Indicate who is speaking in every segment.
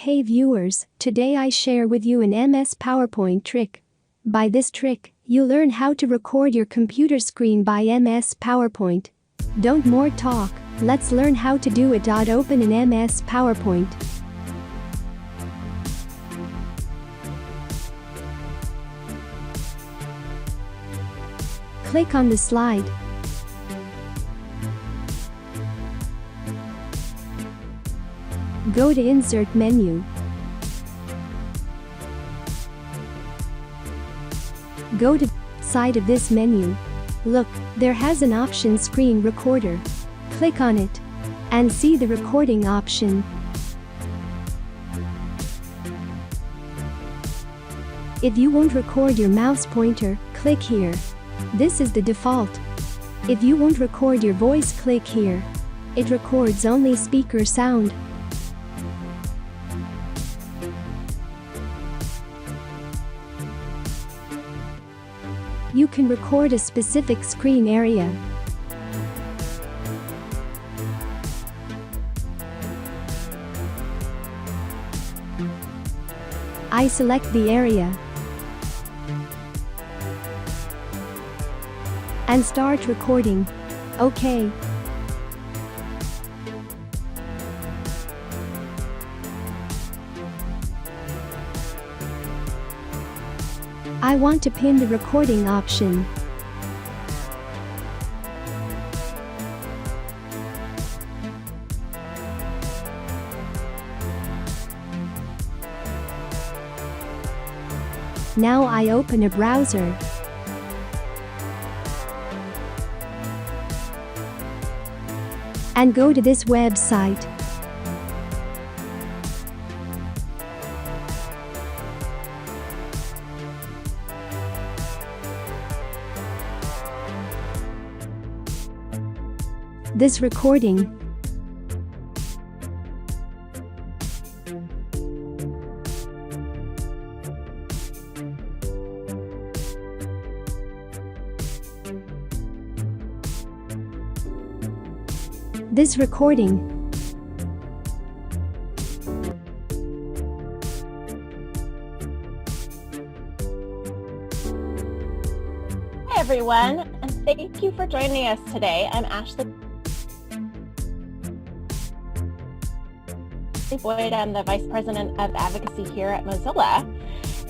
Speaker 1: Hey viewers, today I share with you an MS PowerPoint trick. By this trick, you learn how to record your computer screen by MS PowerPoint. Don't more talk, let's learn how to do it. Open an MS PowerPoint. Click on the slide. Go to Insert menu. Go to side of this menu. Look, there has an option Screen Recorder. Click on it and see the recording option. If you won't record your mouse pointer, click here. This is the default. If you won't record your voice, click here. It records only speaker sound. You can record a specific screen area. I select the area and start recording. OK. I want to pin the recording option. Now I open a browser. And go to this website. This recording
Speaker 2: Hi everyone, and thank you for joining us today. I'm Ashley Boyd. I'm the Vice President of Advocacy here at Mozilla.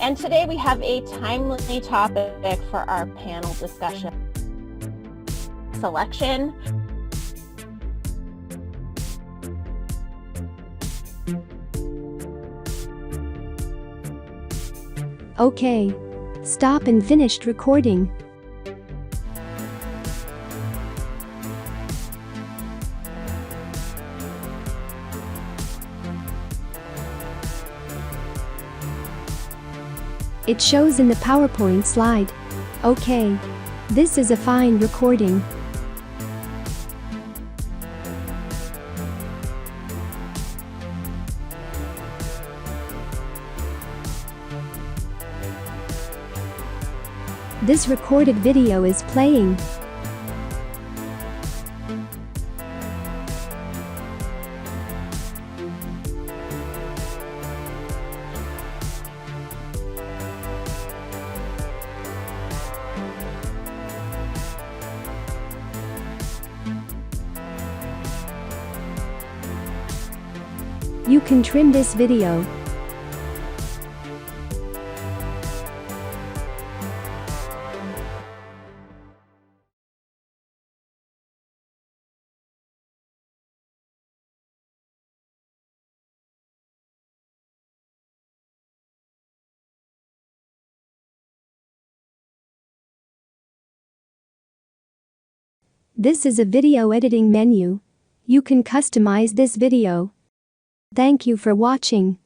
Speaker 2: And today we have a timely topic for our panel discussion. Selection.
Speaker 1: OK. Stop and finished recording. It shows in the PowerPoint slide. OK. This is a fine recording. This recorded video is playing. You can trim this video. This is a video editing menu. You can customize this video. Thank you for watching.